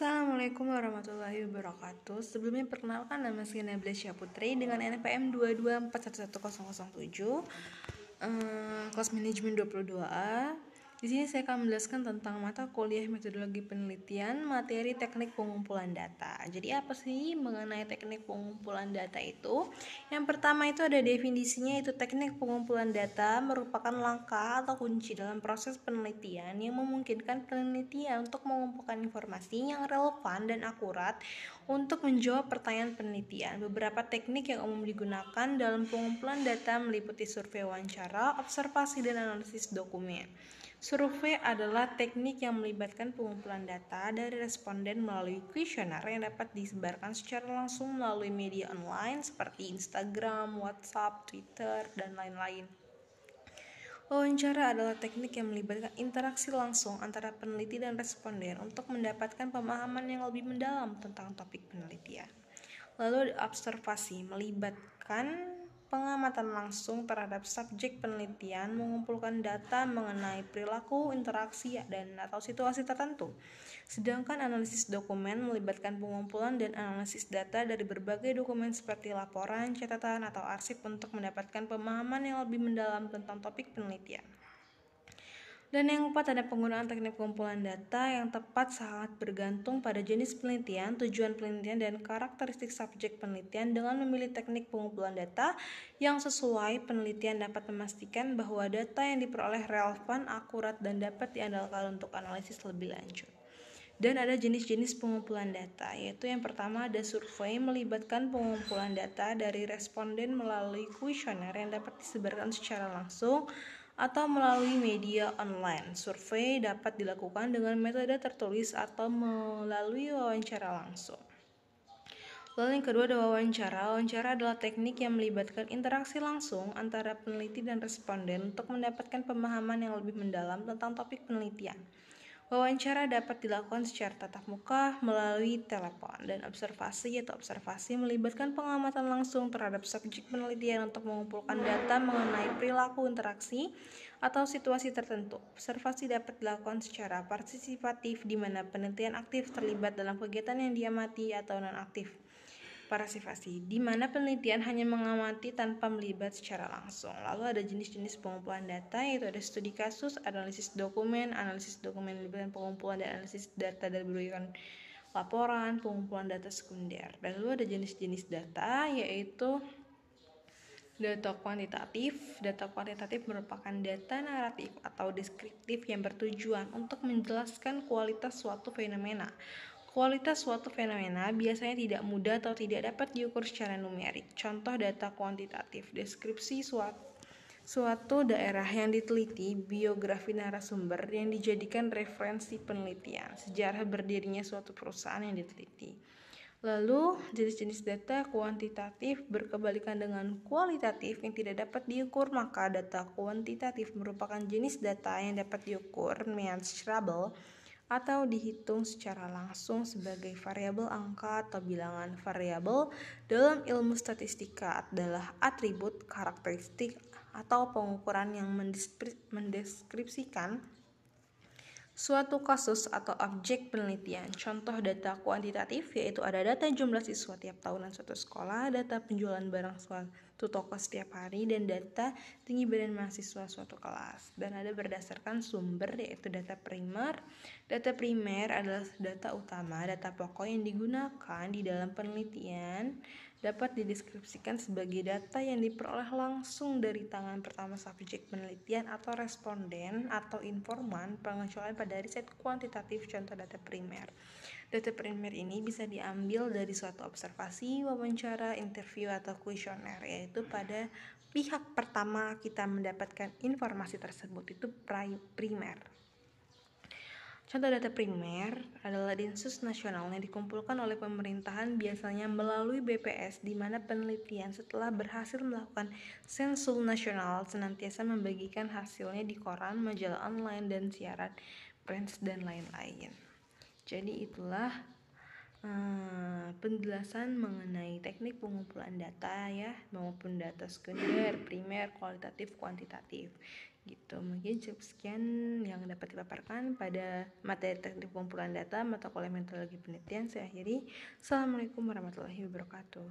Assalamualaikum warahmatullahi wabarakatuh. Sebelumnya perkenalkan, nama saya Nabila Syahputri dengan NPM 224111007, kelas manajemen 22A. Di sini saya akan menjelaskan tentang mata kuliah metodologi penelitian, materi teknik pengumpulan data. Jadi apa sih mengenai teknik pengumpulan data itu? Yang pertama itu ada definisinya, itu teknik pengumpulan data merupakan langkah atau kunci dalam proses penelitian yang memungkinkan penelitian untuk mengumpulkan informasi yang relevan dan akurat untuk menjawab pertanyaan penelitian. Beberapa teknik yang umum digunakan dalam pengumpulan data meliputi survei wawancara, observasi, dan analisis dokumen. Survei adalah teknik yang melibatkan pengumpulan data dari responden melalui kuesioner yang dapat disebarkan secara langsung melalui media online seperti Instagram, WhatsApp, Twitter, dan lain-lain. Wawancara adalah teknik yang melibatkan interaksi langsung antara peneliti dan responden untuk mendapatkan pemahaman yang lebih mendalam tentang topik penelitian. Lalu observasi melibatkan pengamatan langsung terhadap subjek penelitian, mengumpulkan data mengenai perilaku, interaksi, dan atau situasi tertentu. Sedangkan analisis dokumen melibatkan pengumpulan dan analisis data dari berbagai dokumen seperti laporan, catatan, atau arsip untuk mendapatkan pemahaman yang lebih mendalam tentang topik penelitian. Dan yang keempat, ada penggunaan teknik pengumpulan data yang tepat sangat bergantung pada jenis penelitian, tujuan penelitian, dan karakteristik subjek penelitian. Dengan memilih teknik pengumpulan data yang sesuai, penelitian dapat memastikan bahwa data yang diperoleh relevan, akurat, dan dapat diandalkan untuk analisis lebih lanjut. Dan ada jenis-jenis pengumpulan data, yaitu yang pertama ada survei, melibatkan pengumpulan data dari responden melalui kuesioner yang dapat disebarkan secara langsung atau melalui media online. Survei dapat dilakukan dengan metode tertulis atau melalui wawancara langsung. Lalu yang kedua ada wawancara. Wawancara adalah teknik yang melibatkan interaksi langsung antara peneliti dan responden untuk mendapatkan pemahaman yang lebih mendalam tentang topik penelitian. Wawancara dapat dilakukan secara tatap muka, melalui telepon, dan observasi melibatkan pengamatan langsung terhadap subjek penelitian untuk mengumpulkan data mengenai perilaku, interaksi, atau situasi tertentu. Observasi dapat dilakukan secara partisipatif di mana penelitian aktif terlibat dalam kegiatan yang diamati atau non-aktif. Partisipasi, di mana penelitian hanya mengamati tanpa melibat secara langsung. Lalu ada jenis-jenis pengumpulan data, yaitu ada studi kasus, analisis dokumen melibatkan pengumpulan dan analisis data dari berbagai laporan, pengumpulan data sekunder. Dan lalu ada jenis-jenis data, yaitu data kuantitatif. Data kuantitatif merupakan data naratif atau deskriptif yang bertujuan untuk menjelaskan kualitas suatu fenomena. Kualitas suatu fenomena biasanya tidak mudah atau tidak dapat diukur secara numerik. Contoh data kuantitatif, deskripsi suatu daerah yang diteliti, biografi narasumber yang dijadikan referensi penelitian, sejarah berdirinya suatu perusahaan yang diteliti. Lalu, jenis-jenis data kuantitatif berkebalikan dengan kualitatif yang tidak dapat diukur, maka data kuantitatif merupakan jenis data yang dapat diukur, measurable, atau dihitung secara langsung sebagai variabel angka atau bilangan. Variabel dalam ilmu statistika adalah atribut, karakteristik, atau pengukuran yang mendeskripsikan suatu kasus atau objek penelitian. Contoh data kuantitatif yaitu ada data jumlah siswa tiap tahunan suatu sekolah, data penjualan barang suatu toko setiap hari, dan data tinggi badan mahasiswa suatu kelas. Dan ada berdasarkan sumber yaitu data primer. Data primer adalah data utama, data pokok yang digunakan di dalam penelitian, dapat dideskripsikan sebagai data yang diperoleh langsung dari tangan pertama subjek penelitian atau responden atau informan, pengecualian pada riset kuantitatif. Contoh data primer. Data primer ini bisa diambil dari suatu observasi, wawancara, interview, atau kuesioner, yaitu pada pihak pertama kita mendapatkan informasi tersebut, itu primer. Contoh data primer adalah Densus nasional yang dikumpulkan oleh pemerintahan biasanya melalui BPS, di mana penelitian setelah berhasil melakukan sensus nasional senantiasa membagikan hasilnya di koran, majalah online, dan siaran pers dan lain-lain. Jadi itulah penjelasan mengenai teknik pengumpulan data ya, maupun data sekunder, primer, kualitatif, kuantitatif. Gitu, mungkin cukup sekian yang dapat dipaparkan pada materi teknik pengumpulan data mata kuliah metodologi penelitian. Saya akhiri. Assalamualaikum warahmatullahi wabarakatuh.